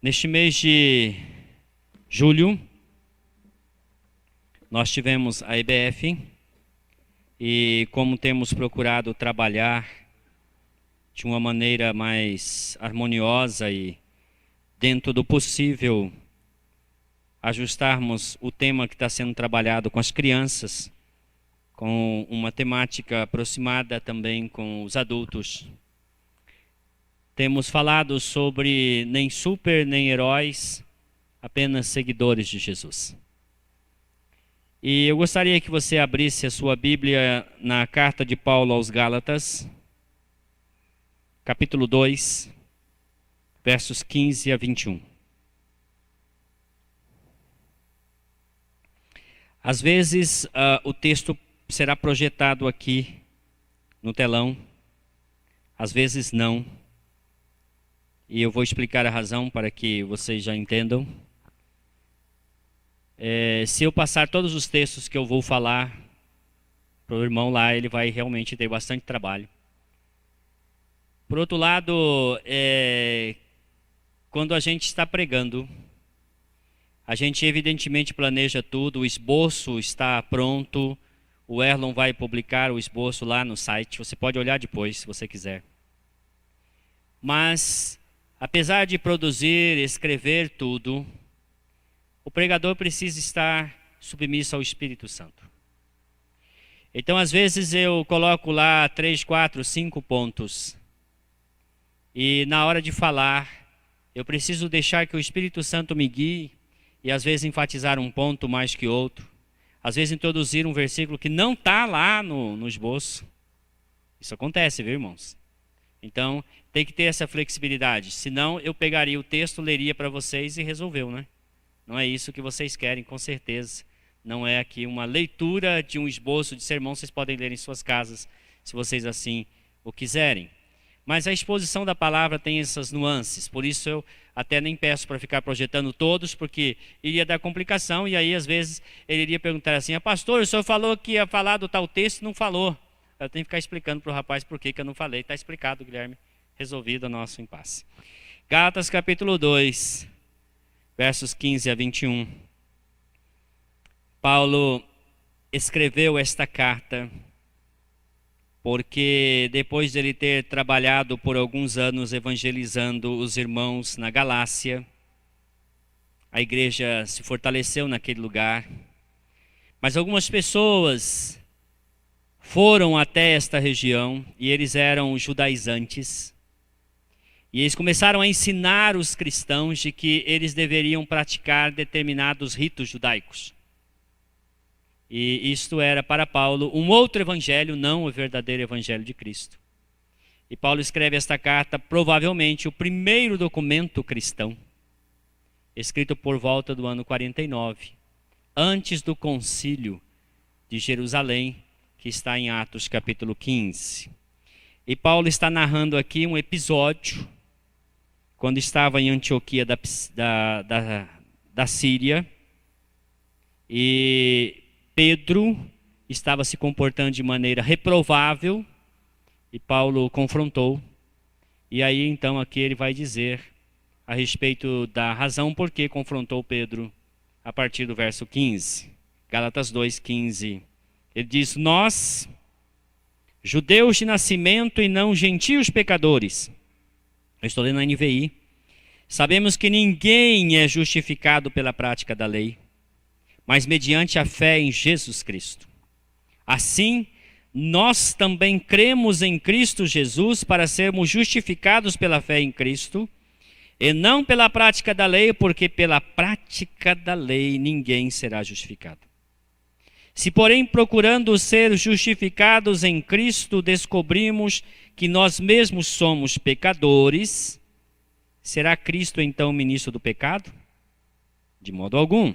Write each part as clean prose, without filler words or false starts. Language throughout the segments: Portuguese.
Neste mês de julho, nós tivemos a EBF e como temos procurado trabalhar de uma maneira mais harmoniosa e dentro do possível ajustarmos o tema que está sendo trabalhado com as crianças, com uma temática aproximada também com os adultos. Temos falado sobre nem super nem heróis, apenas seguidores de Jesus. E eu gostaria que você abrisse a sua Bíblia na carta de Paulo aos Gálatas, capítulo 2, versos 15 a 21. Às vezes o texto será projetado aqui no telão, às vezes não. E eu vou explicar a razão para que vocês já entendam. Se eu passar todos os textos que eu vou falar para o irmão lá, ele vai realmente ter bastante trabalho. Por outro lado, quando a gente está pregando, a gente evidentemente planeja tudo, o esboço está pronto, o Erlon vai publicar o esboço lá no site, você pode olhar depois se você quiser. Mas, apesar de produzir, escrever tudo, o pregador precisa estar submisso ao Espírito Santo. Então, às vezes eu coloco lá 3, 4, 5 pontos. E na hora de falar, eu preciso deixar que o Espírito Santo me guie e às vezes enfatizar um ponto mais que outro. Às vezes introduzir um versículo que não está lá no esboço. Isso acontece, viu, irmãos? Então, tem que ter essa flexibilidade. Senão, eu pegaria o texto, leria para vocês e resolveu, né? Não é isso que vocês querem, com certeza. Não é aqui uma leitura de um esboço de sermão, vocês podem ler em suas casas, se vocês assim o quiserem. Mas a exposição da palavra tem essas nuances, por isso eu até nem peço para ficar projetando todos, porque iria dar complicação, e aí às vezes ele iria perguntar assim: pastor, o senhor falou que ia falar do tal texto e não falou. Eu tenho que ficar explicando para o rapaz por que eu não falei. Está explicado, Guilherme, resolvido o nosso impasse. Gálatas capítulo 2, versos 15 a 21. Paulo escreveu esta carta porque depois de ele ter trabalhado por alguns anos evangelizando os irmãos na Galácia, a igreja se fortaleceu naquele lugar. Mas algumas pessoas foram até esta região e eles eram judaizantes. E eles começaram a ensinar os cristãos de que eles deveriam praticar determinados ritos judaicos. E isto era para Paulo um outro evangelho, não o verdadeiro evangelho de Cristo. E Paulo escreve esta carta, provavelmente o primeiro documento cristão, escrito por volta do ano 49, antes do concílio de Jerusalém, que está em Atos capítulo 15. E Paulo está narrando aqui um episódio, quando estava em Antioquia da Síria, e Pedro estava se comportando de maneira reprovável, e Paulo confrontou. E aí então aqui ele vai dizer a respeito da razão por que confrontou Pedro, a partir do verso 15. Gálatas 2:15. Ele diz: nós, judeus de nascimento e não gentios pecadores, eu estou lendo na NVI, sabemos que ninguém é justificado pela prática da lei, mas mediante a fé em Jesus Cristo. Assim, nós também cremos em Cristo Jesus para sermos justificados pela fé em Cristo, e não pela prática da lei, porque pela prática da lei ninguém será justificado. Se, porém, procurando ser justificados em Cristo, descobrimos que nós mesmos somos pecadores, será Cristo então ministro do pecado? De modo algum.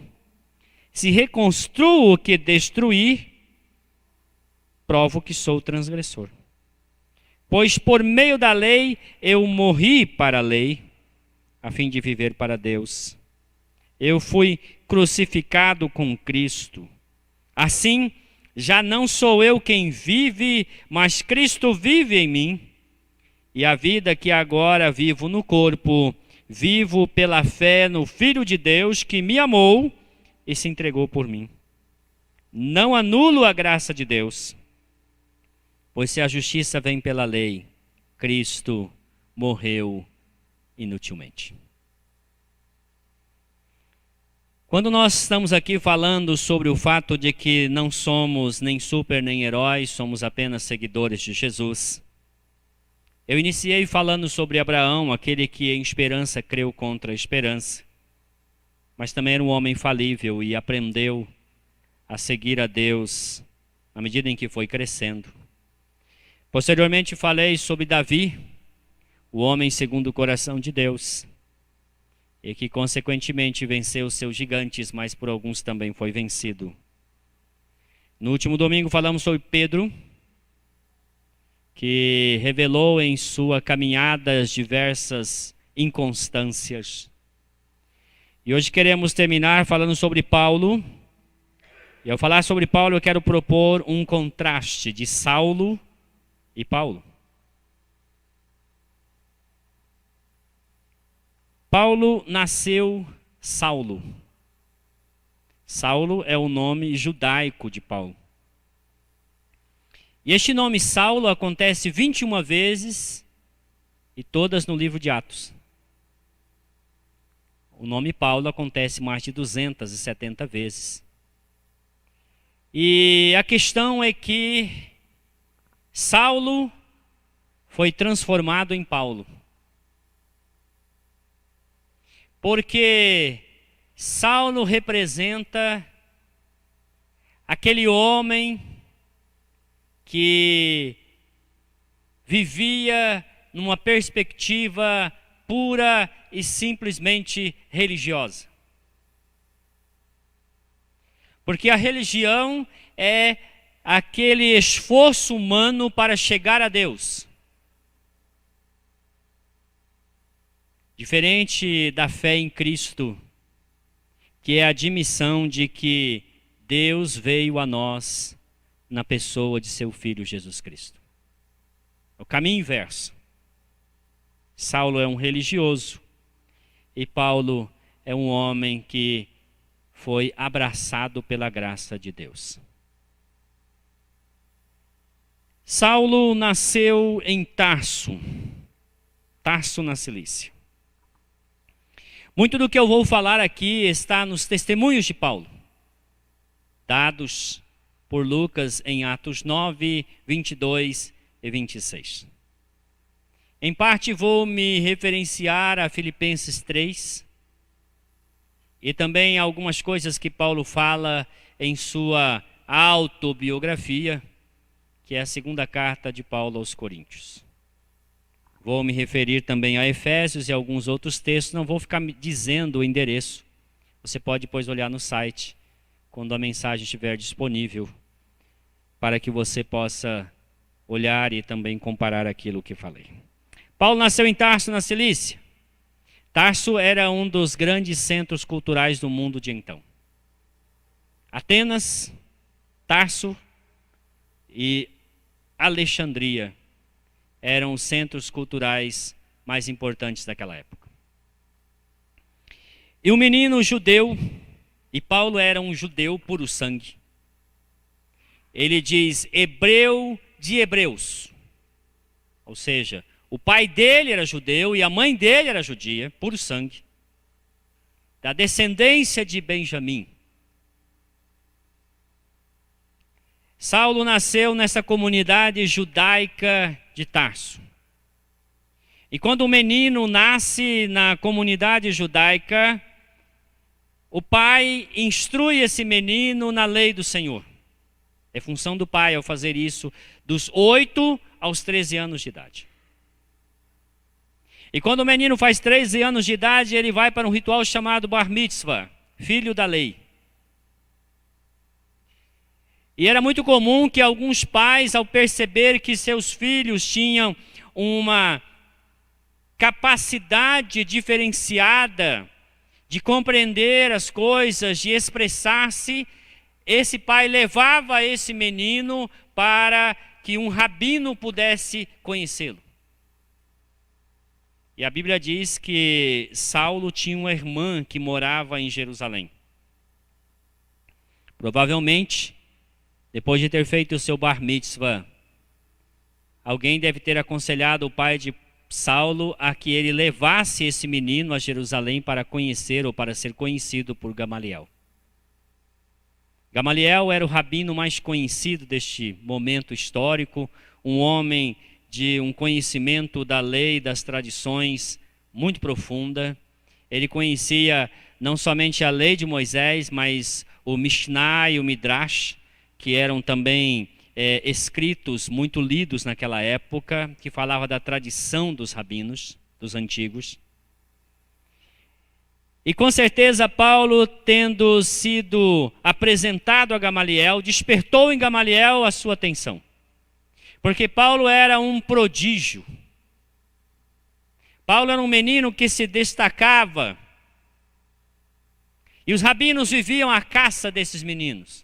Se reconstruo o que destruí, provo que sou transgressor. Pois por meio da lei eu morri para a lei, a fim de viver para Deus. Eu fui crucificado com Cristo. Assim, já não sou eu quem vive, mas Cristo vive em mim. E a vida que agora vivo no corpo, Vivo pela fé no Filho de Deus que me amou e se entregou por mim. Não anulo a graça de Deus, pois se a justiça vem pela lei, Cristo morreu inutilmente. Quando nós estamos aqui falando sobre o fato de que não somos nem super nem heróis, somos apenas seguidores de Jesus, eu iniciei falando sobre Abraão, aquele que em esperança creu contra a esperança, mas também era um homem falível e aprendeu a seguir a Deus à medida em que foi crescendo. Posteriormente falei sobre Davi, o homem segundo o coração de Deus, e que consequentemente venceu seus gigantes, mas por alguns também foi vencido. No último domingo falamos sobre Pedro, que revelou em sua caminhada as diversas inconstâncias. E hoje queremos terminar falando sobre Paulo. E ao falar sobre Paulo, eu quero propor um contraste de Saulo e Paulo. Paulo nasceu Saulo. Saulo é o nome judaico de Paulo. E este nome Saulo acontece 21 vezes e todas no livro de Atos. O nome Paulo acontece mais de 270 vezes. E a questão é que Saulo foi transformado em Paulo. Porque Saulo representa aquele homem que vivia numa perspectiva pura e simplesmente religiosa. Porque a religião é aquele esforço humano para chegar a Deus. Diferente da fé em Cristo, que é a admissão de que Deus veio a nós na pessoa de seu Filho Jesus Cristo. O caminho inverso. Saulo é um religioso e Paulo é um homem que foi abraçado pela graça de Deus. Saulo nasceu em Tarso na Cilícia. Muito do que eu vou falar aqui está nos testemunhos de Paulo, dados por Lucas em Atos 9, 22 e 26. Em parte vou me referenciar a Filipenses 3 e também algumas coisas que Paulo fala em sua autobiografia, que é a segunda carta de Paulo aos Coríntios. Vou me referir também a Efésios e alguns outros textos, não vou ficar dizendo o endereço. Você pode depois olhar no site, quando a mensagem estiver disponível, para que você possa olhar e também comparar aquilo que falei. Paulo nasceu em Tarso, na Cilícia. Tarso era um dos grandes centros culturais do mundo de então. Atenas, Tarso e Alexandria eram os centros culturais mais importantes daquela época. E um menino judeu, e Paulo era um judeu puro sangue. Ele diz hebreu de hebreus. Ou seja, o pai dele era judeu e a mãe dele era judia, puro sangue. Da descendência de Benjamim. Saulo nasceu nessa comunidade judaica de Tarso. E quando o menino nasce na comunidade judaica, o pai instrui esse menino na lei do Senhor. É função do pai ao fazer isso dos 8 aos 13 anos de idade. E quando o menino faz 13 anos de idade, ele vai para um ritual chamado Bar Mitzvah, filho da lei. E era muito comum que alguns pais, ao perceber que seus filhos tinham uma capacidade diferenciada de compreender as coisas, de expressar-se, esse pai levava esse menino para que um rabino pudesse conhecê-lo. E a Bíblia diz que Saulo tinha uma irmã que morava em Jerusalém. Provavelmente, depois de ter feito o seu bar mitzvah, alguém deve ter aconselhado o pai de Saulo a que ele levasse esse menino a Jerusalém para conhecer ou para ser conhecido por Gamaliel. Gamaliel era o rabino mais conhecido deste momento histórico, um homem de um conhecimento da lei, das tradições muito profunda. Ele conhecia não somente a lei de Moisés, mas o Mishnah e o Midrash, que eram também escritos muito lidos naquela época, que falava da tradição dos rabinos, dos antigos. E com certeza Paulo, tendo sido apresentado a Gamaliel, despertou em Gamaliel a sua atenção. Porque Paulo era um prodígio. Paulo era um menino que se destacava. E os rabinos viviam à caça desses meninos.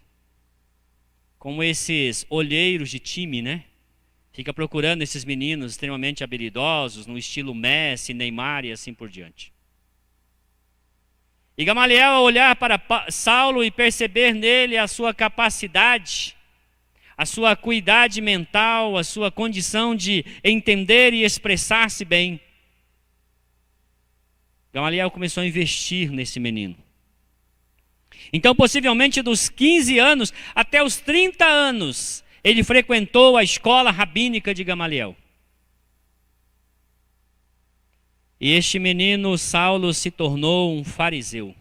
Como esses olheiros de time, né? Fica procurando esses meninos extremamente habilidosos, no estilo Messi, Neymar e assim por diante. E Gamaliel, ao olhar para Saulo e perceber nele a sua capacidade, a sua acuidade mental, a sua condição de entender e expressar-se bem, Gamaliel começou a investir nesse menino. Então, possivelmente dos 15 anos até os 30 anos, ele frequentou a escola rabínica de Gamaliel. E este menino, Saulo, se tornou um fariseu.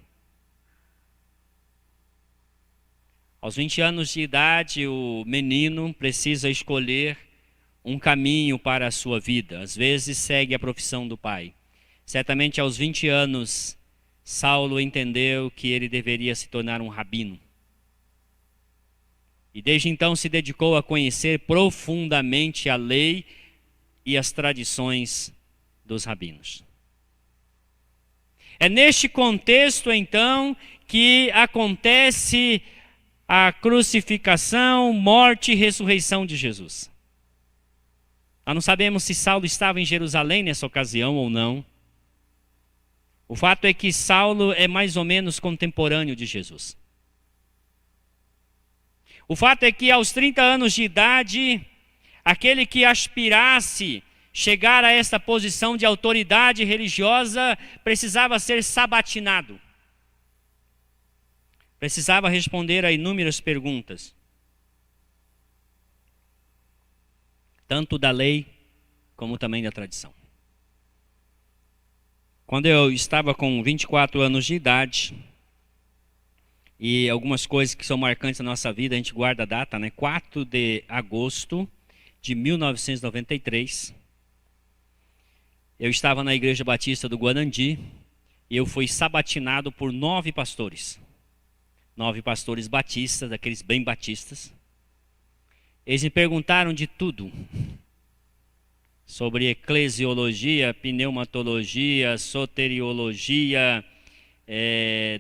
Aos 20 anos de idade, o menino precisa escolher um caminho para a sua vida. Às vezes segue a profissão do pai. Certamente aos 20 anos, Saulo entendeu que ele deveria se tornar um rabino. E desde então se dedicou a conhecer profundamente a lei e as tradições dos rabinos. É neste contexto, então, que acontece a crucificação, morte e ressurreição de Jesus. Nós não sabemos se Saulo estava em Jerusalém nessa ocasião ou não. O fato é que Saulo é mais ou menos contemporâneo de Jesus. O fato é que aos 30 anos de idade, aquele que aspirasse chegar a essa posição de autoridade religiosa precisava ser sabatinado. Precisava responder a inúmeras perguntas, tanto da lei como também da tradição. Quando eu estava com 24 anos de idade, e algumas coisas que são marcantes na nossa vida, a gente guarda a data, né? 4 de agosto de 1993, eu estava na Igreja Batista do Guarandi e eu fui sabatinado por 9 pastores. 9 pastores batistas, daqueles bem batistas. Eles me perguntaram de tudo. Sobre eclesiologia, pneumatologia, soteriologia,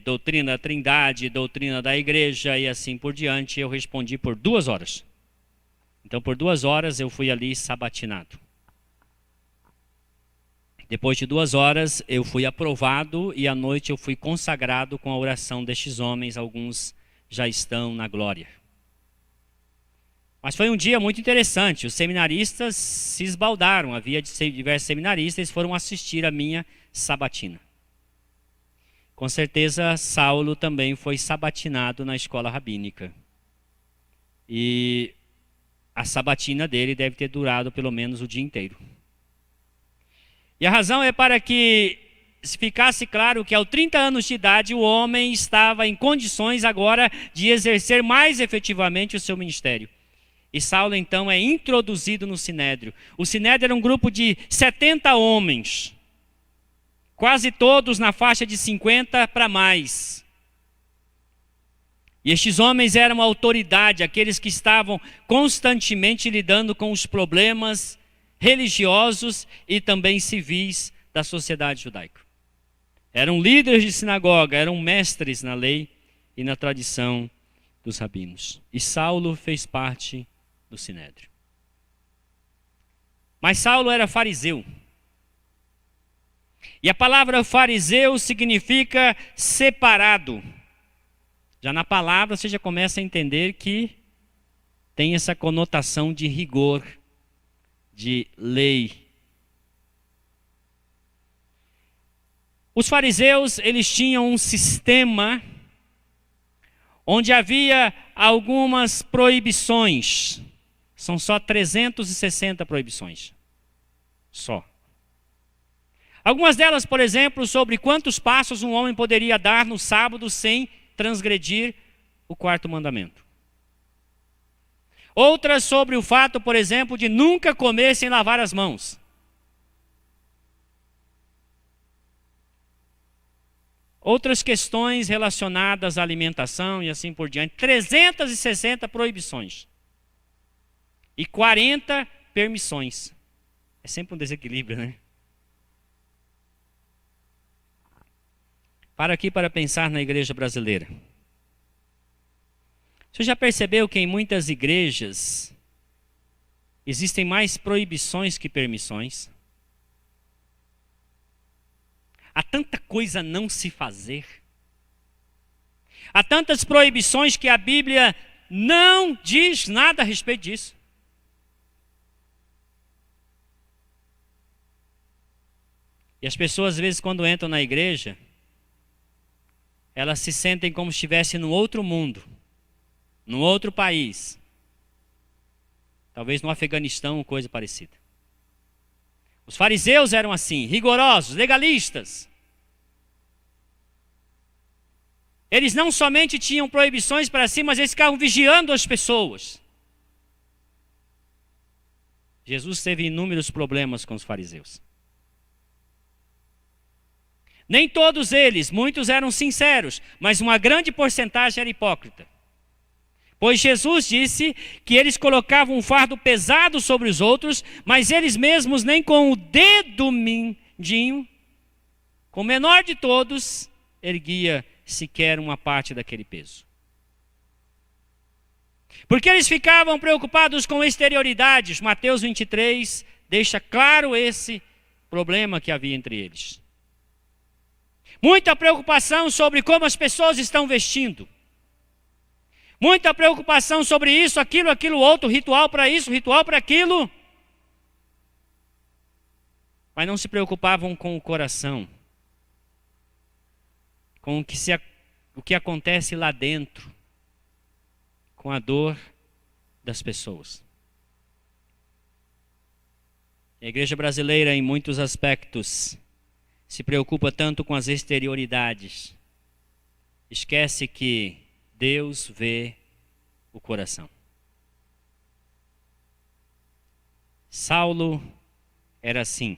doutrina da Trindade, doutrina da igreja e assim por diante. Eu respondi por 2 horas. Então por 2 horas eu fui ali sabatinado. Depois de 2 horas eu fui aprovado e à noite eu fui consagrado com a oração destes homens. Alguns já estão na glória. Mas foi um dia muito interessante. Os seminaristas se esbaldaram. Havia diversos seminaristas, eles foram assistir a minha sabatina. Com certeza Saulo também foi sabatinado na escola rabínica. E a sabatina dele deve ter durado pelo menos o dia inteiro. E a razão é para que ficasse claro que aos 30 anos de idade o homem estava em condições agora de exercer mais efetivamente o seu ministério. E Saulo então é introduzido no Sinédrio. O Sinédrio era um grupo de 70 homens, quase todos na faixa de 50 para mais. E estes homens eram a autoridade, aqueles que estavam constantemente lidando com os problemas religiosos e também civis da sociedade judaica. Eram líderes de sinagoga, eram mestres na lei e na tradição dos rabinos. E Saulo fez parte do Sinédrio. Mas Saulo era fariseu. E a palavra fariseu significa separado. Já na palavra você já começa a entender que tem essa conotação de rigor, de lei. Os fariseus, eles tinham um sistema onde havia algumas proibições. São só 360 proibições. Só. Algumas delas, por exemplo, sobre quantos passos um homem poderia dar no sábado sem transgredir o quarto mandamento. Outras sobre o fato, por exemplo, de nunca comer sem lavar as mãos. Outras questões relacionadas à alimentação e assim por diante. 360 proibições. E 40 permissões. É sempre um desequilíbrio, né? Para aqui para pensar na igreja brasileira. Você já percebeu que em muitas igrejas existem mais proibições que permissões? Há tanta coisa a não se fazer. Há tantas proibições que a Bíblia não diz nada a respeito disso. E as pessoas, às vezes, quando entram na igreja, elas se sentem como se estivessem num outro mundo, num outro país. Talvez no Afeganistão, coisa parecida. Os fariseus eram assim, rigorosos, legalistas. Eles não somente tinham proibições para si, mas eles ficavam vigiando as pessoas. Jesus teve inúmeros problemas com os fariseus. Nem todos eles, muitos eram sinceros, mas uma grande porcentagem era hipócrita. Pois Jesus disse que eles colocavam um fardo pesado sobre os outros, mas eles mesmos nem com o dedo mindinho, com o menor de todos, erguia sequer uma parte daquele peso. Porque eles ficavam preocupados com exterioridades. Mateus 23 deixa claro esse problema que havia entre eles. Muita preocupação sobre como as pessoas estão vestindo. Muita preocupação sobre isso, aquilo outro, ritual para isso, ritual para aquilo. Mas não se preocupavam com o coração. Com o que acontece lá dentro. Com a dor das pessoas. A igreja brasileira, em muitos aspectos, se preocupa tanto com as exterioridades. Esquece que Deus vê o coração. Saulo era assim.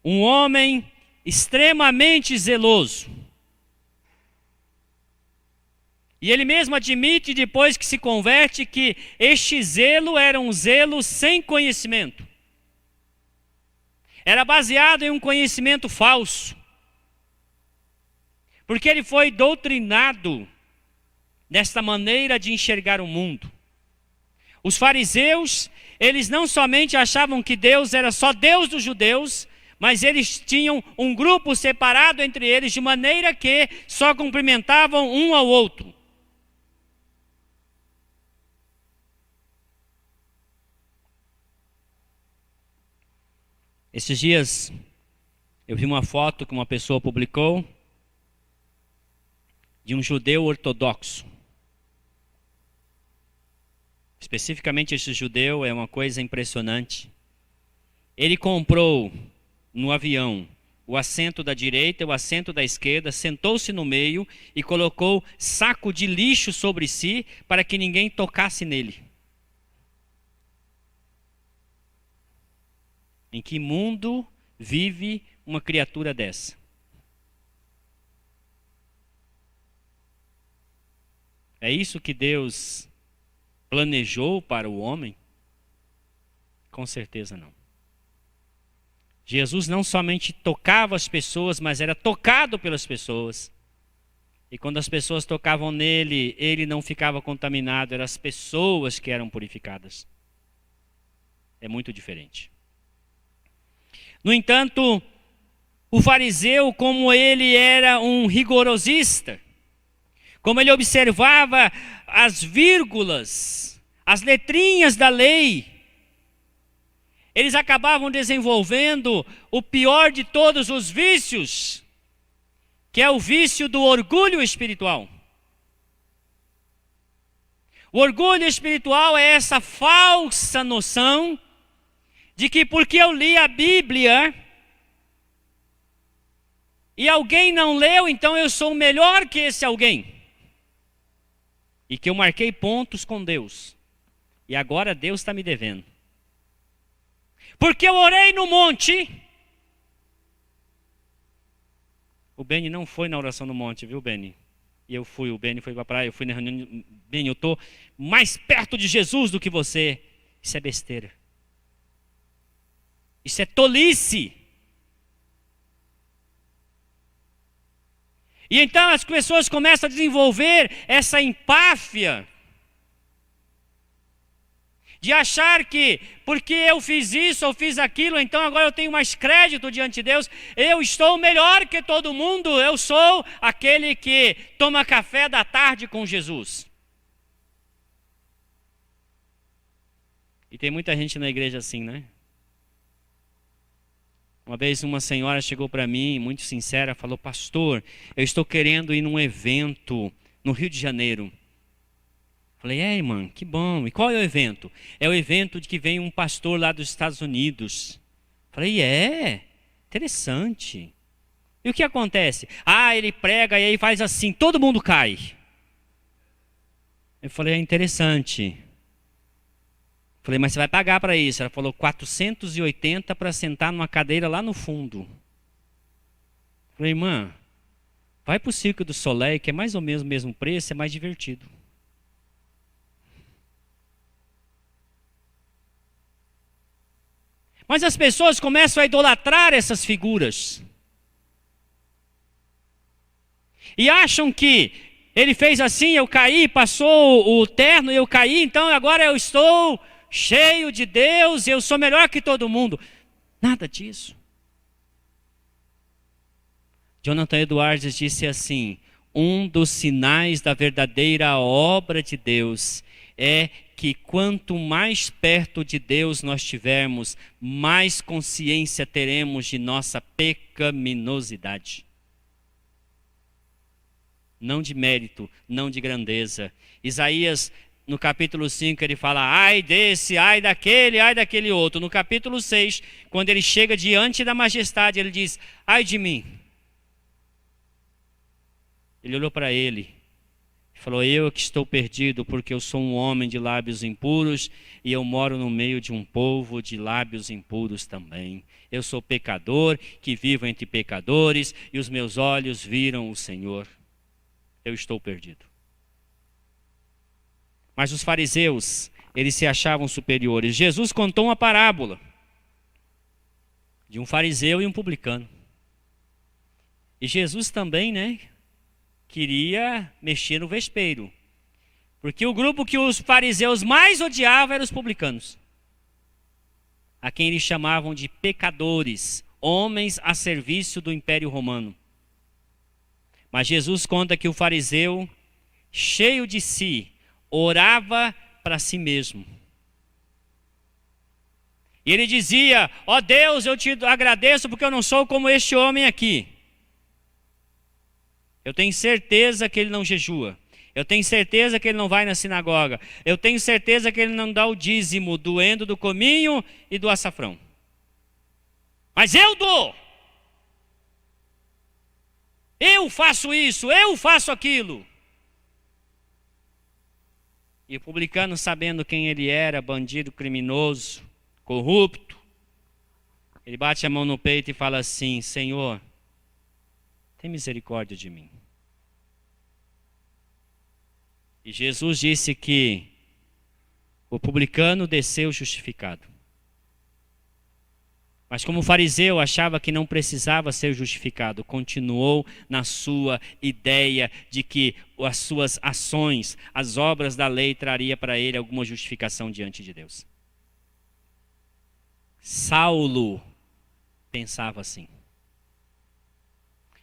Um homem extremamente zeloso. E ele mesmo admite, depois que se converte, que este zelo era um zelo sem conhecimento. Era baseado em um conhecimento falso. Porque ele foi doutrinado nesta maneira de enxergar o mundo. Os fariseus, eles não somente achavam que Deus era só Deus dos judeus, mas eles tinham um grupo separado entre eles, de maneira que só cumprimentavam um ao outro. Esses dias eu vi uma foto que uma pessoa publicou de um judeu ortodoxo. Especificamente esse judeu é uma coisa impressionante. Ele comprou no avião o assento da direita e o assento da esquerda, sentou-se no meio e colocou saco de lixo sobre si para que ninguém tocasse nele. Em que mundo vive uma criatura dessa? É isso que Deus planejou para o homem? Com certeza não. Jesus não somente tocava as pessoas, mas era tocado pelas pessoas. E quando as pessoas tocavam nele, ele não ficava contaminado, eram as pessoas que eram purificadas. É muito diferente. No entanto, o fariseu, como ele era um rigorosista, como ele observava as vírgulas, as letrinhas da lei, eles acabavam desenvolvendo o pior de todos os vícios, que é o vício do orgulho espiritual. O orgulho espiritual é essa falsa noção de que porque eu li a Bíblia e alguém não leu, então eu sou melhor que esse alguém. E que eu marquei pontos com Deus. E agora Deus está me devendo. Porque eu orei no monte. O Beni não foi na oração no monte, viu, Beni? E eu fui, o Beni foi para a praia, eu fui na reunião. Beni, eu estou mais perto de Jesus do que você. Isso é besteira. Isso é tolice. E então as pessoas começam a desenvolver essa empáfia de achar que porque eu fiz isso ou fiz aquilo, então agora eu tenho mais crédito diante de Deus, eu estou melhor que todo mundo, eu sou aquele que toma café da tarde com Jesus. E tem muita gente na igreja assim, né? Uma vez uma senhora chegou para mim, muito sincera, falou: pastor, eu estou querendo ir num evento no Rio de Janeiro. Falei: é, irmã, que bom. E qual é o evento? É o evento de que vem um pastor lá dos Estados Unidos. Falei: é, interessante. E o que acontece? Ah, ele prega e aí faz assim, todo mundo cai. Eu falei: é interessante. Falei: mas você vai pagar para isso? Ela falou: 480 para sentar numa cadeira lá no fundo. Falei: irmã, vai para o Circo do Soleil, que é mais ou menos o mesmo preço, é mais divertido. Mas as pessoas começam a idolatrar essas figuras. E acham que ele fez assim, eu caí, passou o terno, eu caí, então agora eu estou cheio de Deus, eu sou melhor que todo mundo. Nada disso. Jonathan Edwards disse assim: um dos sinais da verdadeira obra de Deus é que quanto mais perto de Deus nós tivermos, mais consciência teremos de nossa pecaminosidade. Não de mérito, não de grandeza. Isaías, no capítulo 5, ele fala: ai desse, ai daquele outro. No capítulo 6, quando ele chega diante da majestade, ele diz: ai de mim. Ele olhou para ele e falou: eu que estou perdido, porque eu sou um homem de lábios impuros e eu moro no meio de um povo de lábios impuros também. Eu sou pecador, que vivo entre pecadores, e os meus olhos viram o Senhor. Eu estou perdido. Mas os fariseus, eles se achavam superiores. Jesus contou uma parábola de um fariseu e um publicano. E Jesus também, né, queria mexer no vespeiro. Porque o grupo que os fariseus mais odiavam eram os publicanos, a quem eles chamavam de pecadores, homens a serviço do Império Romano. Mas Jesus conta que o fariseu, cheio de si, orava para si mesmo. E ele dizia: ó Deus, eu te agradeço porque eu não sou como este homem aqui. Eu tenho certeza que ele não jejua. Eu tenho certeza que ele não vai na sinagoga. Eu tenho certeza que ele não dá o dízimo do endo, do cominho e do açafrão. Mas eu dou. Eu faço isso, eu faço aquilo. E o publicano, sabendo quem ele era, bandido, criminoso, corrupto, ele bate a mão no peito e fala assim: Senhor, tem misericórdia de mim. E Jesus disse que o publicano desceu justificado. Mas como o fariseu achava que não precisava ser justificado, continuou na sua ideia de que as suas ações, as obras da lei, traria para ele alguma justificação diante de Deus. Saulo pensava assim.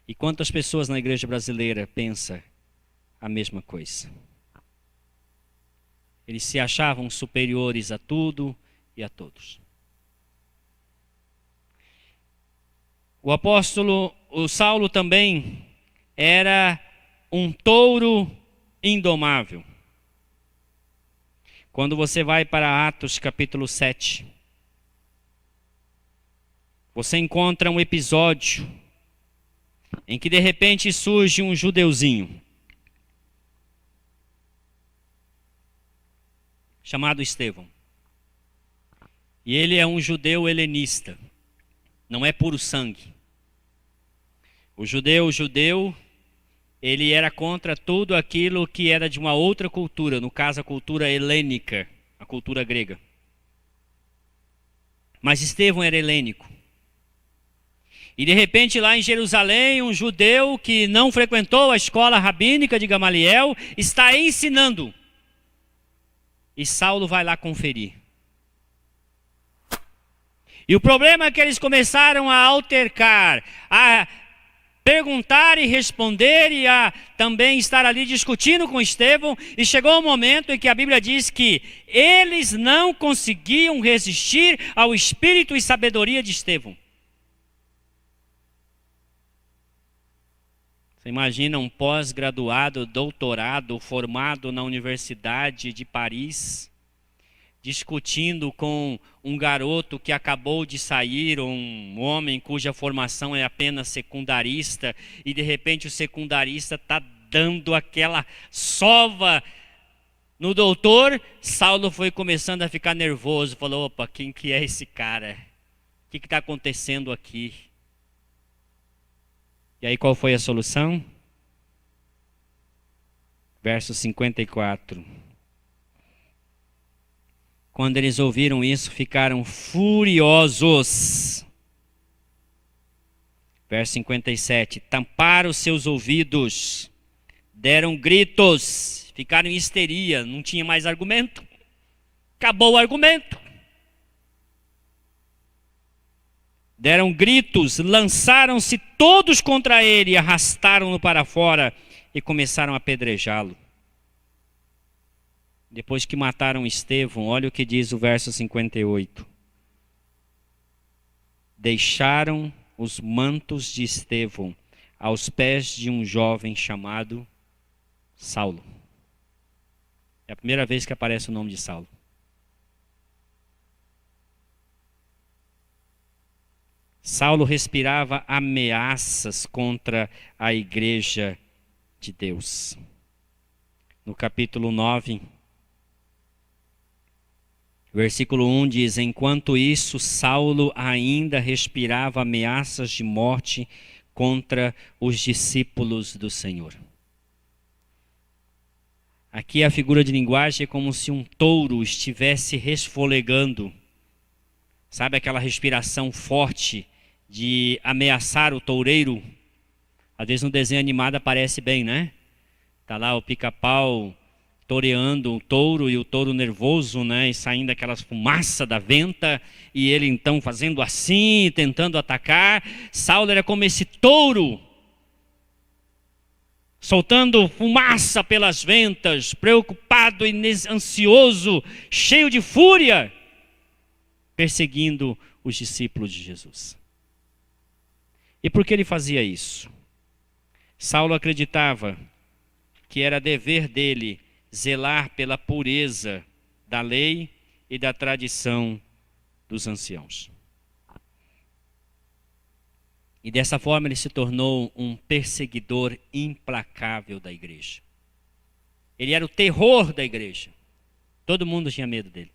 E quantas pessoas na igreja brasileira pensam a mesma coisa? Eles se achavam superiores a tudo e a todos. O Saulo também era um touro indomável. Quando você vai para Atos capítulo 7, você encontra um episódio em que de repente surge um judeuzinho chamado Estevão. E ele é um judeu helenista, não é puro sangue. O judeu, ele era contra tudo aquilo que era de uma outra cultura, no caso a cultura helênica, a cultura grega. Mas Estevão era helênico. E de repente lá em Jerusalém, um judeu que não frequentou a escola rabínica de Gamaliel está ensinando. E Saulo vai lá conferir. E o problema é que eles começaram a altercar, a perguntar e responder e a também estar ali discutindo com Estevão. E chegou um momento em que a Bíblia diz que eles não conseguiam resistir ao espírito e sabedoria de Estevão. Você imagina um pós-graduado, doutorado, formado na Universidade de Paris, discutindo com um garoto que acabou de sair, um homem cuja formação é apenas secundarista, e de repente o secundarista está dando aquela sova no doutor. Saulo foi começando a ficar nervoso, falou: opa, quem que é esse cara? O que está acontecendo aqui? E aí qual foi a solução? Verso 54. Quando eles ouviram isso, ficaram furiosos. Verso 57. Tamparam seus ouvidos, deram gritos, ficaram em histeria, não tinha mais argumento. Acabou o argumento. Deram gritos, lançaram-se todos contra ele, arrastaram-no para fora e começaram a apedrejá-lo. Depois que mataram Estevão, olha o que diz o verso 58. Deixaram os mantos de Estevão aos pés de um jovem chamado Saulo. É a primeira vez que aparece o nome de Saulo. Saulo respirava ameaças contra a igreja de Deus. No capítulo 9, versículo 1 diz: enquanto isso, Saulo ainda respirava ameaças de morte contra os discípulos do Senhor. Aqui a figura de linguagem é como se um touro estivesse resfolegando. Sabe aquela respiração forte de ameaçar o toureiro? Às vezes no desenho animado aparece bem, né? Tá lá o pica-pau toreando o touro e o touro nervoso, né? E saindo aquelas fumaça da venta e ele então fazendo assim, tentando atacar. Saulo era como esse touro, soltando fumaça pelas ventas, preocupado e ansioso, cheio de fúria, perseguindo os discípulos de Jesus. E por que ele fazia isso? Saulo acreditava que era dever dele zelar pela pureza da lei e da tradição dos anciãos. E dessa forma ele se tornou um perseguidor implacável da igreja. Ele era o terror da igreja. Todo mundo tinha medo dele.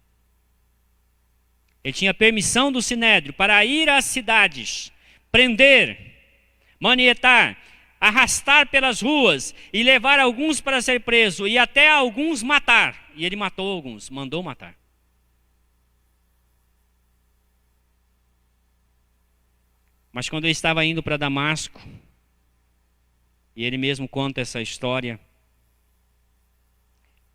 Ele tinha permissão do Sinédrio para ir às cidades, prender, manietar, arrastar pelas ruas e levar alguns para ser preso e até alguns matar. E ele matou alguns, mandou matar. Mas quando ele estava indo para Damasco, e ele mesmo conta essa história,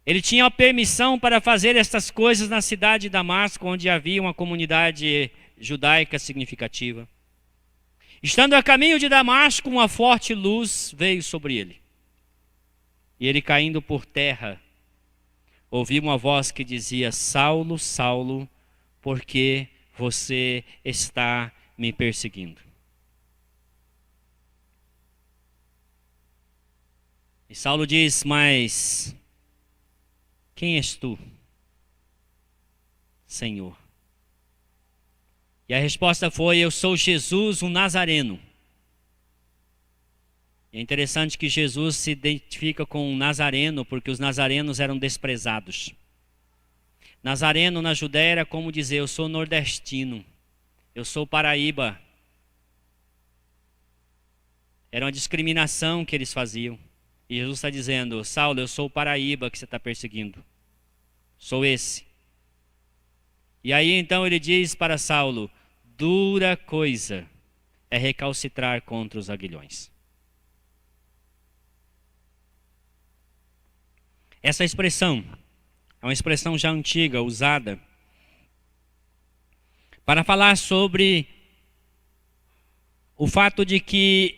ele tinha a permissão para fazer essas coisas na cidade de Damasco, onde havia uma comunidade judaica significativa. Estando a caminho de Damasco, uma forte luz veio sobre ele. E ele, caindo por terra, ouviu uma voz que dizia: Saulo, Saulo, por que você está me perseguindo? E Saulo diz: mas quem és tu, Senhor? E a resposta foi: eu sou Jesus, o Nazareno. E é interessante que Jesus se identifica com um nazareno, porque os nazarenos eram desprezados. Nazareno na Judéia era como dizer: eu sou nordestino, eu sou paraíba. Era uma discriminação que eles faziam. E Jesus está dizendo: Saulo, eu sou o paraíba que você está perseguindo. Sou esse. E aí então ele diz para Saulo: dura coisa é recalcitrar contra os aguilhões. Essa expressão é uma expressão já antiga, usada para falar sobre o fato de que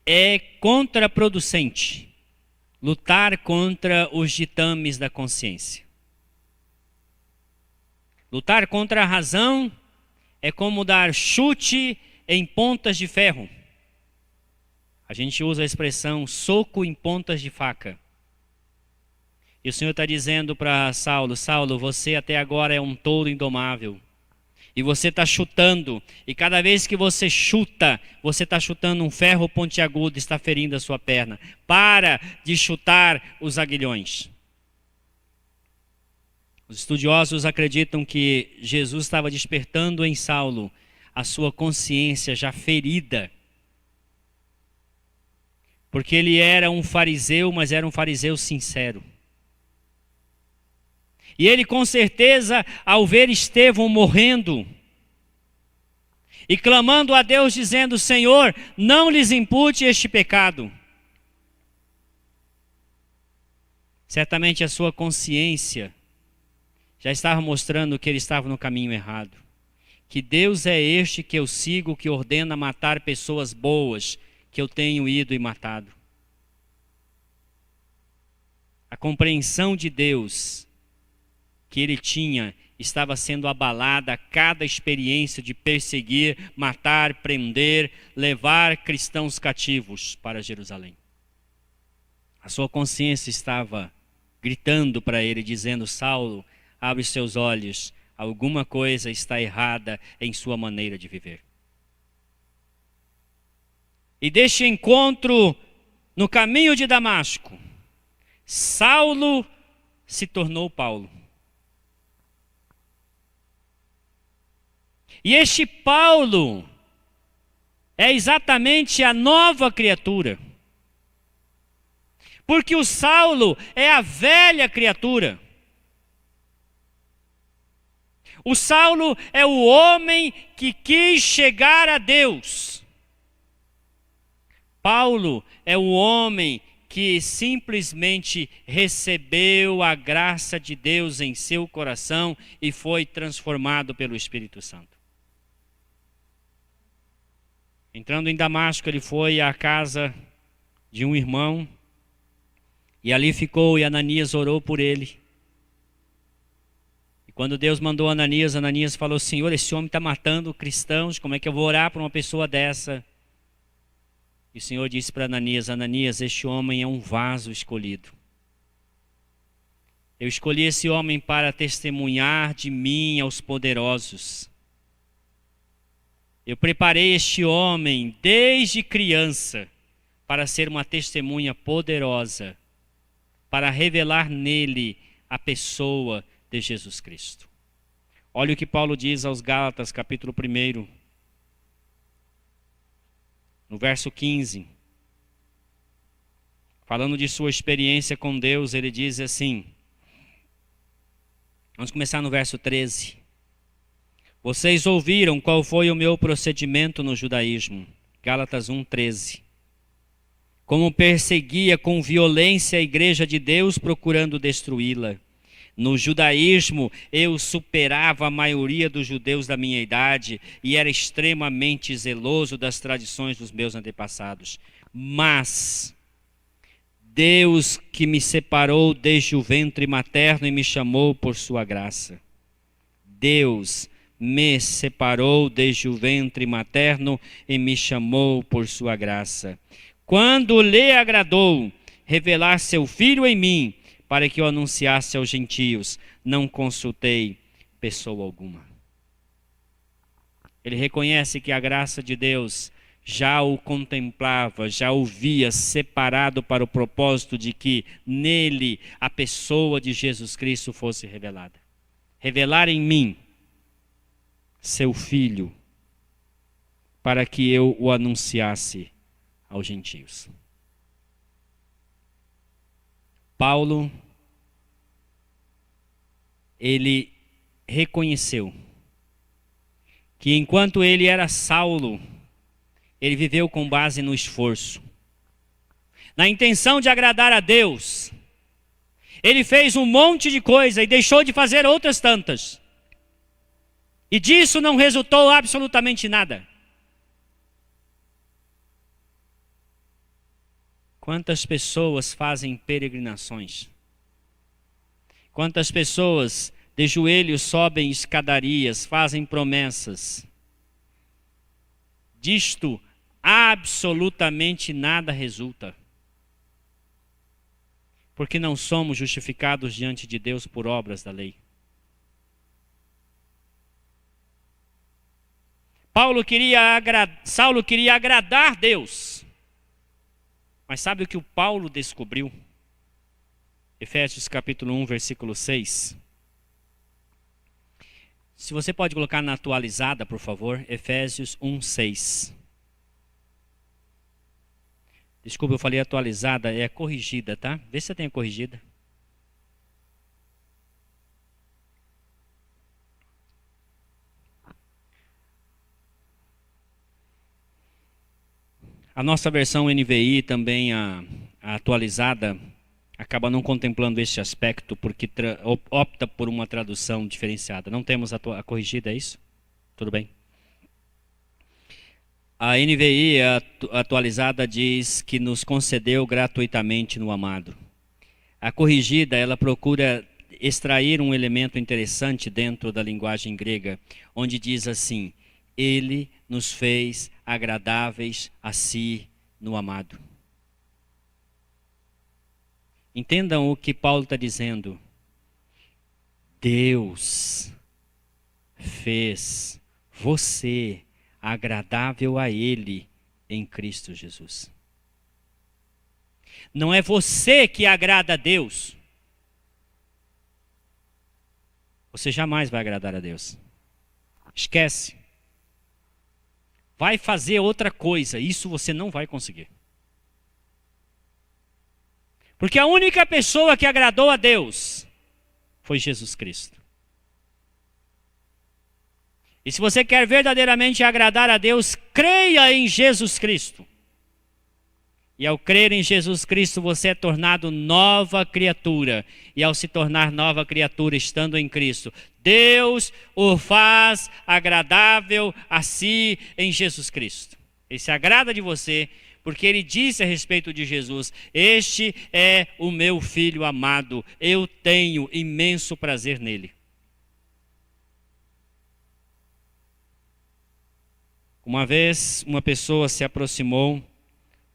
é contraproducente lutar contra os ditames da consciência. Lutar contra a razão é como dar chute em pontas de ferro. A gente usa a expressão soco em pontas de faca. E o Senhor está dizendo para Saulo: Saulo, você até agora é um touro indomável. E você está chutando, e cada vez que você chuta, você está chutando um ferro pontiagudo, está ferindo a sua perna. Para de chutar os aguilhões. Os estudiosos acreditam que Jesus estava despertando em Saulo a sua consciência já ferida. Porque ele era um fariseu, mas era um fariseu sincero. E ele, com certeza, ao ver Estevão morrendo e clamando a Deus, dizendo: Senhor, não lhes impute este pecado. Certamente a sua consciência já estava mostrando que ele estava no caminho errado. Que Deus é este que eu sigo, que ordena matar pessoas boas, que eu tenho ido e matado. A compreensão de Deus que ele tinha estava sendo abalada a cada experiência de perseguir, matar, prender, levar cristãos cativos para Jerusalém. A sua consciência estava gritando para ele, dizendo: Saulo, abre seus olhos, alguma coisa está errada em sua maneira de viver. E deste encontro no caminho de Damasco, Saulo se tornou Paulo. E este Paulo é exatamente a nova criatura. Porque o Saulo é a velha criatura. O Saulo é o homem que quis chegar a Deus. Paulo é o homem que simplesmente recebeu a graça de Deus em seu coração e foi transformado pelo Espírito Santo. Entrando em Damasco, ele foi à casa de um irmão e ali ficou, e Ananias orou por ele. E quando Deus mandou Ananias, Ananias falou: Senhor, esse homem está matando cristãos, como é que eu vou orar para uma pessoa dessa? E o Senhor disse para Ananias: Ananias, este homem é um vaso escolhido. Eu escolhi esse homem para testemunhar de mim aos poderosos. Eu preparei este homem desde criança para ser uma testemunha poderosa, para revelar nele a pessoa de Jesus Cristo. Olha o que Paulo diz aos Gálatas, capítulo 1, no verso 15. Falando de sua experiência com Deus, ele diz assim, vamos começar no verso 13. Vocês ouviram qual foi o meu procedimento no judaísmo. Gálatas 1:13. Como perseguia com violência a igreja de Deus, procurando destruí-la. No judaísmo, eu superava a maioria dos judeus da minha idade e era extremamente zeloso das tradições dos meus antepassados. Mas Deus que me separou desde o ventre materno e me chamou por sua graça. Deus me separou desde o ventre materno e me chamou por sua graça. Quando lhe agradou revelar seu Filho em mim, para que eu anunciasse aos gentios, não consultei pessoa alguma. Ele reconhece que a graça de Deus já o contemplava, já o via separado para o propósito de que nele a pessoa de Jesus Cristo fosse revelada. Revelar em mim seu Filho, para que eu o anunciasse aos gentios. Paulo, ele reconheceu que enquanto ele era Saulo, ele viveu com base no esforço, na intenção de agradar a Deus. Ele fez um monte de coisa e deixou de fazer outras tantas. E disso não resultou absolutamente nada. Quantas pessoas fazem peregrinações? Quantas pessoas de joelhos sobem escadarias, fazem promessas? Disto absolutamente nada resulta. Porque não somos justificados diante de Deus por obras da lei. Saulo queria agradar Deus. Mas sabe o que o Paulo descobriu? Efésios capítulo 1, versículo 6. Se você pode colocar na atualizada, por favor. Efésios 1, 6. Desculpa, eu falei atualizada, é corrigida, tá? Vê se você tem a corrigida. A nossa versão NVI, também a atualizada, acaba não contemplando este aspecto porque opta por uma tradução diferenciada. Não temos a corrigida, é isso? Tudo bem. A NVI atualizada diz que nos concedeu gratuitamente no amado. A corrigida, ela procura extrair um elemento interessante dentro da linguagem grega, onde diz assim: Ele nos fez agradáveis a si no amado. Entendam o que Paulo está dizendo. Deus fez você agradável a Ele em Cristo Jesus. Não é você que agrada a Deus. Você jamais vai agradar a Deus. Esquece. Vai fazer outra coisa, isso você não vai conseguir. Porque a única pessoa que agradou a Deus foi Jesus Cristo. E se você quer verdadeiramente agradar a Deus, creia em Jesus Cristo. E ao crer em Jesus Cristo, você é tornado nova criatura. E ao se tornar nova criatura, estando em Cristo, Deus o faz agradável a si em Jesus Cristo. Ele se agrada de você, porque ele disse a respeito de Jesus: este é o meu filho amado, eu tenho imenso prazer nele. Uma vez, uma pessoa se aproximou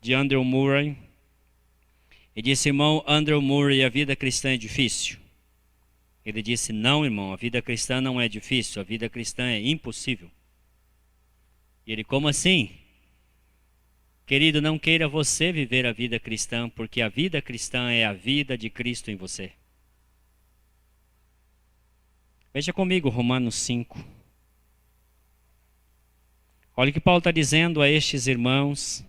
de Andrew Murray e disse: irmão Andrew Murray, a vida cristã é difícil. Ele disse: não, irmão, a vida cristã não é difícil, a vida cristã é impossível. E ele: como assim? Querido, não queira você viver a vida cristã, porque a vida cristã é a vida de Cristo em você. Veja comigo Romanos 5. Olha o que Paulo está dizendo a estes irmãos.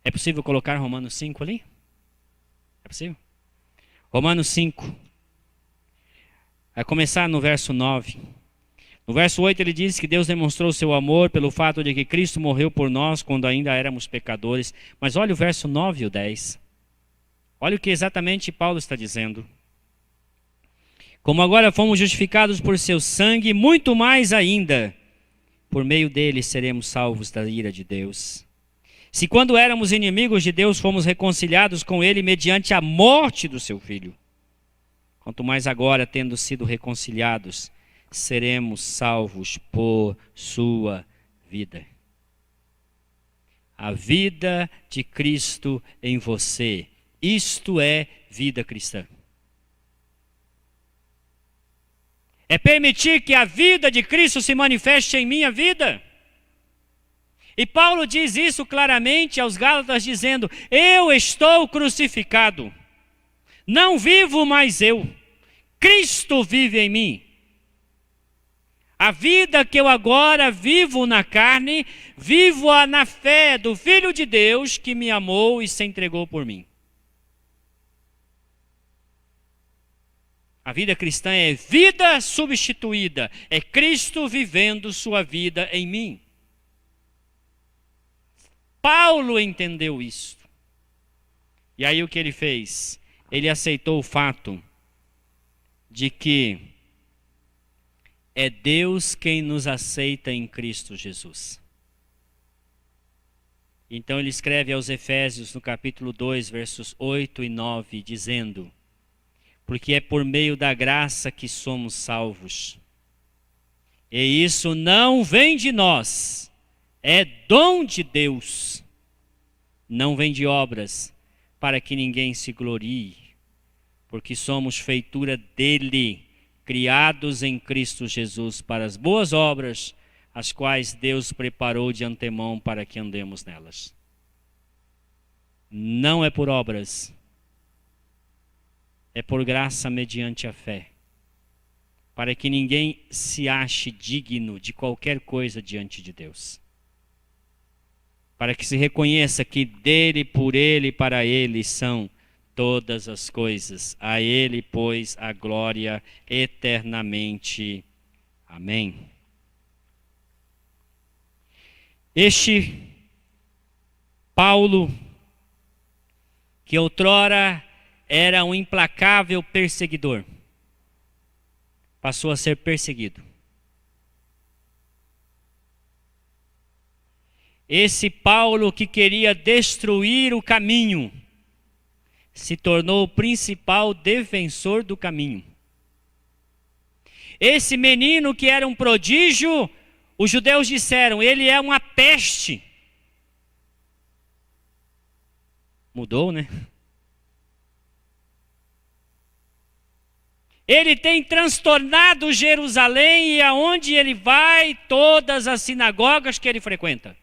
É possível colocar Romanos 5 ali? É possível? Romanos 5. Vai começar no verso 9. No verso 8 ele diz que Deus demonstrou seu amor pelo fato de que Cristo morreu por nós quando ainda éramos pecadores. Mas olha o verso 9 e o 10. Olha o que exatamente Paulo está dizendo. Como agora fomos justificados por seu sangue, muito mais ainda, por meio dele seremos salvos da ira de Deus. Se quando éramos inimigos de Deus, fomos reconciliados com ele mediante a morte do seu Filho, quanto mais agora, tendo sido reconciliados, seremos salvos por sua vida. A vida de Cristo em você. Isto é vida cristã. É permitir que a vida de Cristo se manifeste em minha vida. E Paulo diz isso claramente aos Gálatas, dizendo: eu estou crucificado. Não vivo mais eu. Cristo vive em mim. A vida que eu agora vivo na carne, vivo-a na fé do Filho de Deus que me amou e se entregou por mim. A vida cristã é vida substituída, é Cristo vivendo sua vida em mim. Paulo entendeu isso. E aí o que ele fez? Ele aceitou o fato de que é Deus quem nos aceita em Cristo Jesus. Então ele escreve aos Efésios no capítulo 2, versos 8 e 9, dizendo: porque é por meio da graça que somos salvos. E isso não vem de nós, é dom de Deus. Não vem de obras, para que ninguém se glorie, porque somos feitura dele, criados em Cristo Jesus para as boas obras, as quais Deus preparou de antemão para que andemos nelas. Não é por obras, é por graça mediante a fé, para que ninguém se ache digno de qualquer coisa diante de Deus. Para que se reconheça que dele, por ele e para ele são todas as coisas. A ele, pois, a glória eternamente. Amém. Este Paulo, que outrora era um implacável perseguidor, passou a ser perseguido. Esse Paulo que queria destruir o caminho, se tornou o principal defensor do caminho. Esse menino que era um prodígio, os judeus disseram, ele é uma peste. Mudou, né? Ele tem transtornado Jerusalém e aonde ele vai, todas as sinagogas que ele frequenta.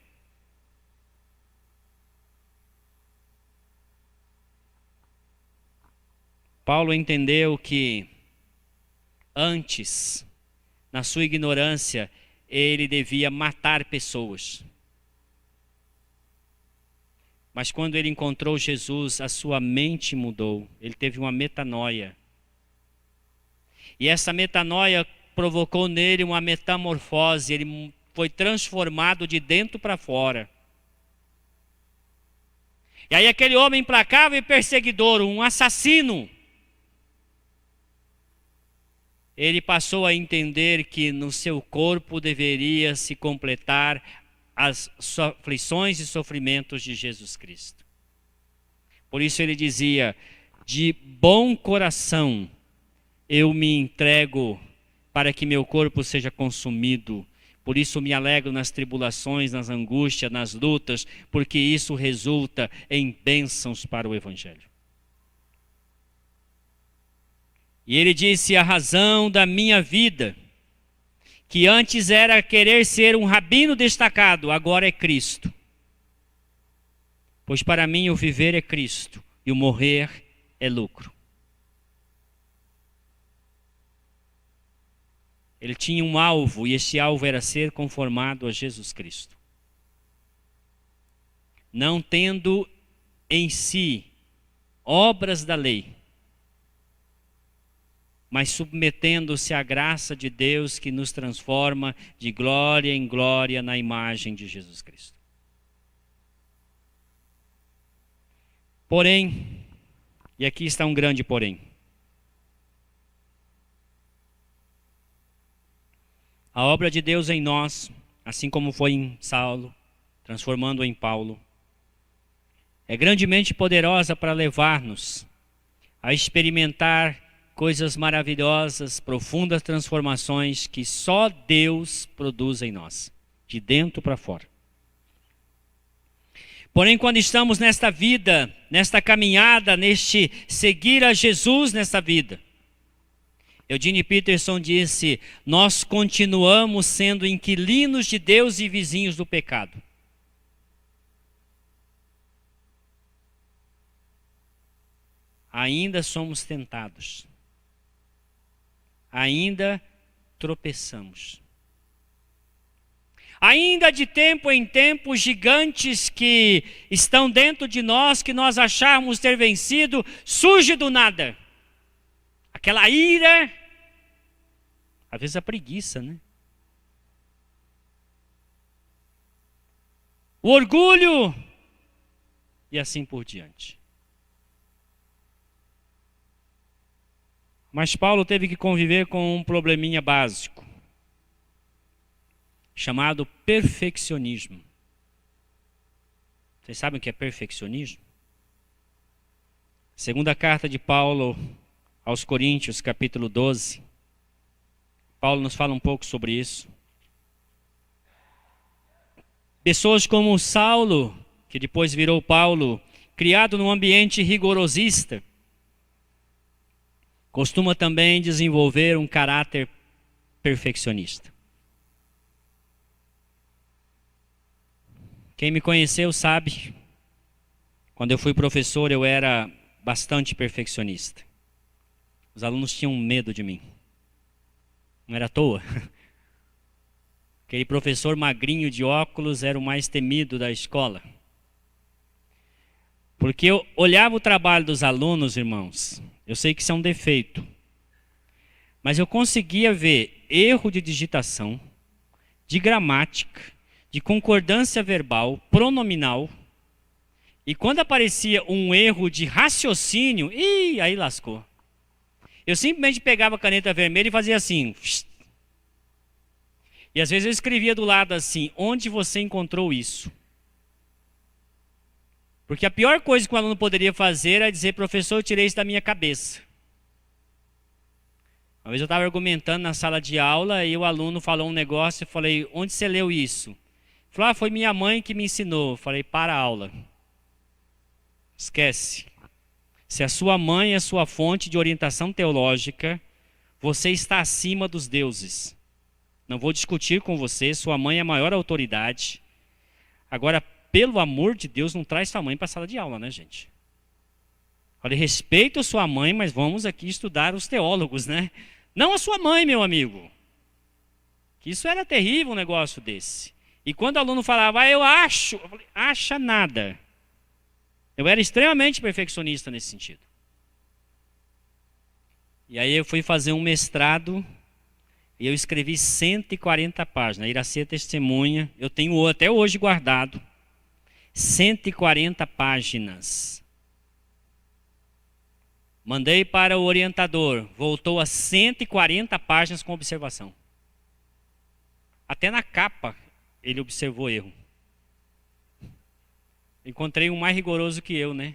Paulo entendeu que antes, na sua ignorância, ele devia matar pessoas. Mas quando ele encontrou Jesus, a sua mente mudou. Ele teve uma metanoia. E essa metanoia provocou nele uma metamorfose. Ele foi transformado de dentro para fora. E aí aquele homem implacável e perseguidor, um assassino, ele passou a entender que no seu corpo deveria se completar as aflições e sofrimentos de Jesus Cristo. Por isso ele dizia, de bom coração eu me entrego para que meu corpo seja consumido. Por isso me alegro nas tribulações, nas angústias, nas lutas, porque isso resulta em bênçãos para o Evangelho. E ele disse, a razão da minha vida, que antes era querer ser um rabino destacado, agora é Cristo. Pois para mim o viver é Cristo e o morrer é lucro. Ele tinha um alvo e esse alvo era ser conformado a Jesus Cristo. Não tendo em si obras da lei, mas submetendo-se à graça de Deus que nos transforma de glória em glória na imagem de Jesus Cristo. Porém, e aqui está um grande porém, a obra de Deus em nós, assim como foi em Saulo, transformando-o em Paulo, é grandemente poderosa para levar-nos a experimentar coisas maravilhosas, profundas transformações que só Deus produz em nós, de dentro para fora. Porém, quando estamos nesta vida, nesta caminhada, neste seguir a Jesus nesta vida, Eugene Peterson disse: nós continuamos sendo inquilinos de Deus e vizinhos do pecado. Ainda somos tentados. Ainda tropeçamos. Ainda de tempo em tempo, gigantes que estão dentro de nós, que nós achávamos ter vencido, surge do nada. Aquela ira, às vezes a preguiça, né? O orgulho e assim por diante. Mas Paulo teve que conviver com um probleminha básico, chamado perfeccionismo. Vocês sabem o que é perfeccionismo? Segunda carta de Paulo aos Coríntios, capítulo 12. Paulo nos fala um pouco sobre isso. Pessoas como Saulo, que depois virou Paulo, criado num ambiente rigorosista, costuma também desenvolver um caráter perfeccionista. Quem me conheceu sabe, quando eu fui professor eu era bastante perfeccionista. Os alunos tinham medo de mim. Não era à toa. Aquele professor magrinho de óculos era o mais temido da escola. Porque eu olhava o trabalho dos alunos, irmãos, eu sei que isso é um defeito, mas eu conseguia ver erro de digitação, de gramática, de concordância verbal, pronominal, e quando aparecia um erro de raciocínio, aí lascou. Eu simplesmente pegava a caneta vermelha e fazia assim. E às vezes eu escrevia do lado assim: onde você encontrou isso? Porque a pior coisa que o aluno poderia fazer era dizer: professor, eu tirei isso da minha cabeça. Uma vez eu estava argumentando na sala de aula e o aluno falou um negócio, eu falei: onde você leu isso? Ele falou: foi minha mãe que me ensinou. Eu falei: para a aula. Esquece. Se a sua mãe é a sua fonte de orientação teológica, você está acima dos deuses. Não vou discutir com você, sua mãe é a maior autoridade. Agora, pelo amor de Deus, não traz sua mãe para a sala de aula, né, gente? Olha, respeito a sua mãe, mas vamos aqui estudar os teólogos, né? Não a sua mãe, meu amigo. Que isso era terrível, um negócio desse. E quando o aluno falava: eu acho, eu falei: acha nada. Eu era extremamente perfeccionista nesse sentido. E aí eu fui fazer um mestrado e eu escrevi 140 páginas. A Iraci é testemunha, eu tenho até hoje guardado. 140 páginas. Mandei para o orientador, voltou a 140 páginas com observação. Até na capa ele observou erro. Encontrei um mais rigoroso que eu, né?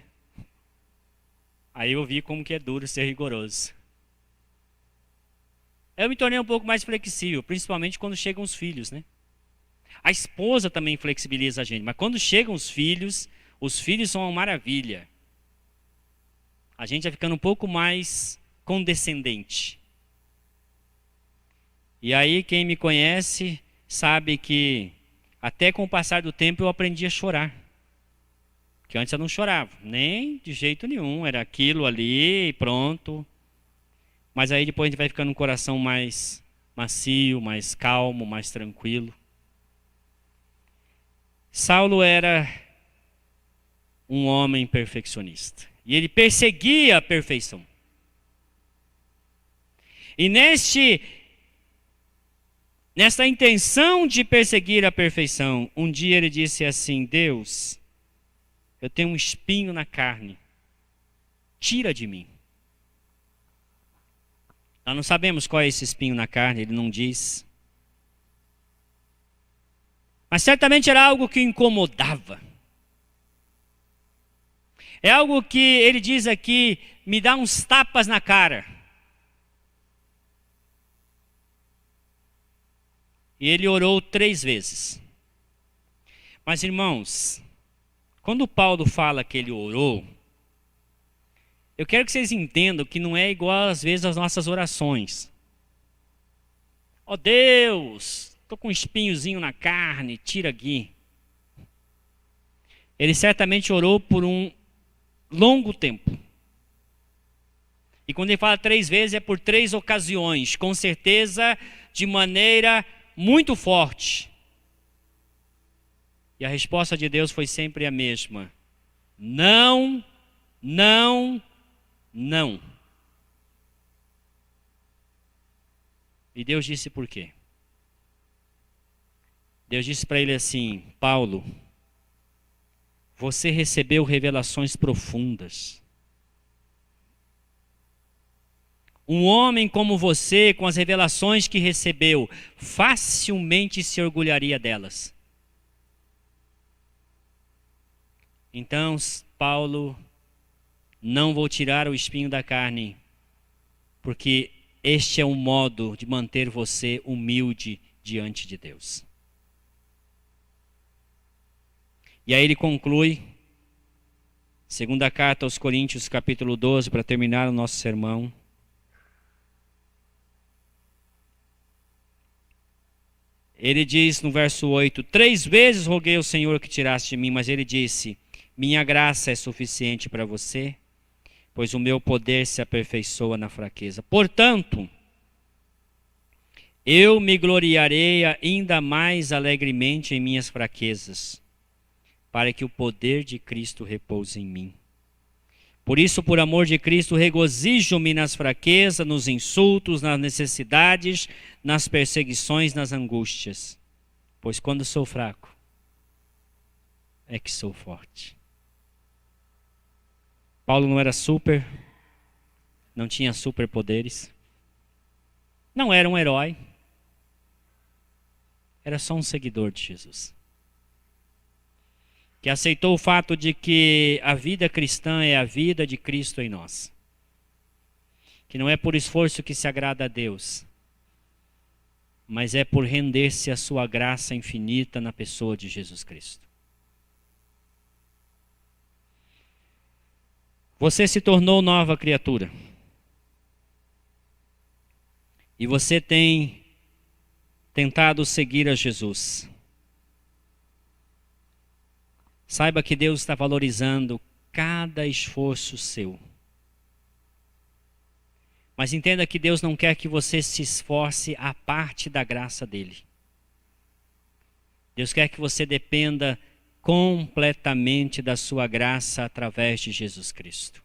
Aí eu vi como que é duro ser rigoroso. Eu me tornei um pouco mais flexível, principalmente quando chegam os filhos, né? A esposa também flexibiliza a gente, mas quando chegam os filhos são uma maravilha. A gente vai ficando um pouco mais condescendente. E aí quem me conhece sabe que até com o passar do tempo eu aprendi a chorar. Porque antes eu não chorava, nem de jeito nenhum, era aquilo ali e pronto. Mas aí depois a gente vai ficando um coração mais macio, mais calmo, mais tranquilo. Saulo era um homem perfeccionista. E ele perseguia a perfeição. E nessa intenção de perseguir a perfeição, um dia ele disse assim: Deus, eu tenho um espinho na carne, tira de mim. Nós não sabemos qual é esse espinho na carne, ele não diz. Mas certamente era algo que o incomodava. É algo que ele diz aqui, me dá uns tapas na cara. E ele orou 3 vezes. Mas irmãos, quando Paulo fala que ele orou, eu quero que vocês entendam que não é igual às vezes às nossas orações. Ó Deus, estou com um espinhozinho na carne, tira aqui. Ele certamente orou por um longo tempo. E quando ele fala 3 vezes, é por 3 ocasiões, com certeza de maneira muito forte. E a resposta de Deus foi sempre a mesma: não, não, não. E Deus disse por quê? Deus disse para ele assim: Paulo, você recebeu revelações profundas. Um homem como você, com as revelações que recebeu, facilmente se orgulharia delas. Então, Paulo, não vou tirar o espinho da carne, porque este é um modo de manter você humilde diante de Deus. E aí ele conclui, segunda carta aos Coríntios, capítulo 12, para terminar o nosso sermão. Ele diz no verso 8, 3 vezes roguei ao Senhor que tirasse de mim, mas ele disse, minha graça é suficiente para você, pois o meu poder se aperfeiçoa na fraqueza. Portanto, eu me gloriarei ainda mais alegremente em minhas fraquezas, para que o poder de Cristo repouse em mim. Por isso, por amor de Cristo, regozijo-me nas fraquezas, nos insultos, nas necessidades, nas perseguições, nas angústias. Pois quando sou fraco, é que sou forte. Paulo não era não tinha superpoderes, não era um herói, era só um seguidor de Jesus, que aceitou o fato de que a vida cristã é a vida de Cristo em nós. Que não é por esforço que se agrada a Deus, mas é por render-se à sua graça infinita na pessoa de Jesus Cristo. Você se tornou nova criatura. E você tem tentado seguir a Jesus. Saiba que Deus está valorizando cada esforço seu. Mas entenda que Deus não quer que você se esforce à parte da graça dele. Deus quer que você dependa completamente da sua graça através de Jesus Cristo.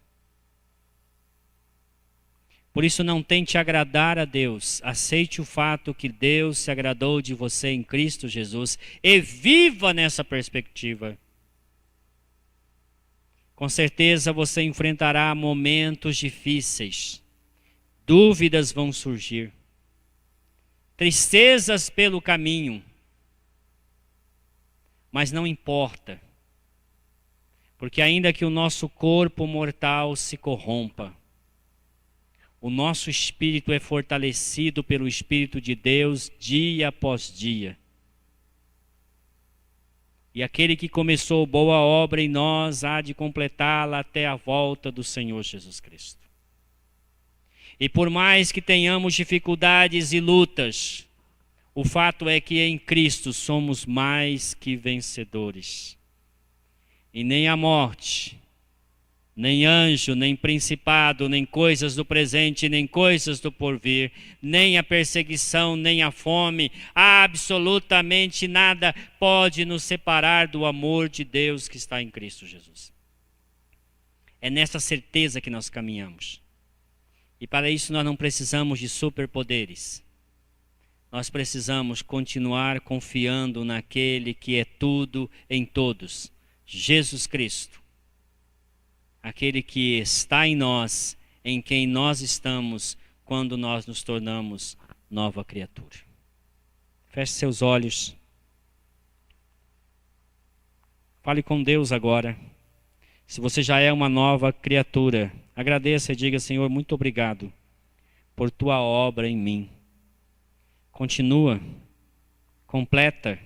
Por isso não tente agradar a Deus. Aceite o fato que Deus se agradou de você em Cristo Jesus e viva nessa perspectiva. Com certeza você enfrentará momentos difíceis. Dúvidas vão surgir. Tristezas pelo caminho. Mas não importa. Porque ainda que o nosso corpo mortal se corrompa, o nosso espírito é fortalecido pelo Espírito de Deus dia após dia. E aquele que começou boa obra em nós há de completá-la até a volta do Senhor Jesus Cristo. E por mais que tenhamos dificuldades e lutas, o fato é que em Cristo somos mais que vencedores. E nem a morte, nem anjo, nem principado, nem coisas do presente, nem coisas do porvir, nem a perseguição, nem a fome, absolutamente nada pode nos separar do amor de Deus que está em Cristo Jesus. É nessa certeza que nós caminhamos. E para isso nós não precisamos de superpoderes. Nós precisamos continuar confiando naquele que é tudo em todos, Jesus Cristo. Aquele que está em nós, em quem nós estamos quando nós nos tornamos nova criatura. Feche seus olhos. Fale com Deus agora. Se você já é uma nova criatura, agradeça e diga: Senhor, muito obrigado por tua obra em mim. Continua, completa,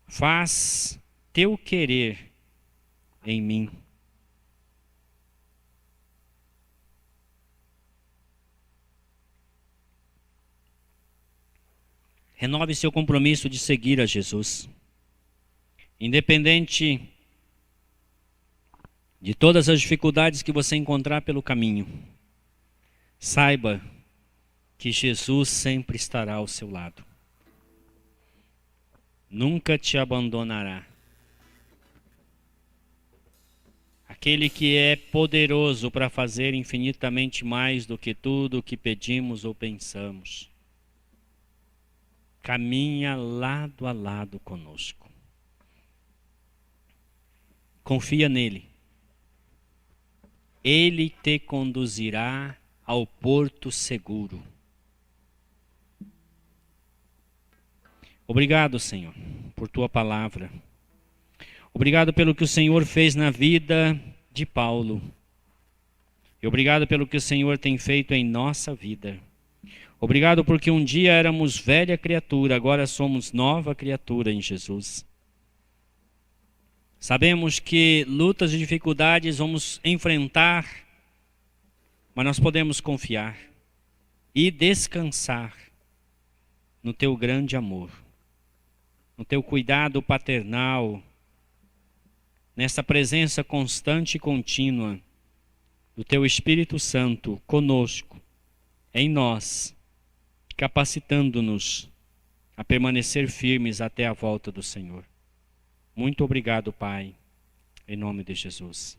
faz teu querer em mim. Renove seu compromisso de seguir a Jesus. Independente de todas as dificuldades que você encontrar pelo caminho, saiba que Jesus sempre estará ao seu lado. Nunca te abandonará. Aquele que é poderoso para fazer infinitamente mais do que tudo o que pedimos ou pensamos, caminha lado a lado conosco. Confia nele. Ele te conduzirá ao porto seguro. Obrigado, Senhor, por tua palavra. Obrigado pelo que o Senhor fez na vida de Paulo. E obrigado pelo que o Senhor tem feito em nossa vida. Obrigado porque um dia éramos velha criatura, agora somos nova criatura em Jesus. Sabemos que lutas e dificuldades vamos enfrentar, mas nós podemos confiar e descansar no teu grande amor, no teu cuidado paternal, nessa presença constante e contínua do teu Espírito Santo conosco, em nós, capacitando-nos a permanecer firmes até a volta do Senhor. Muito obrigado, Pai, em nome de Jesus.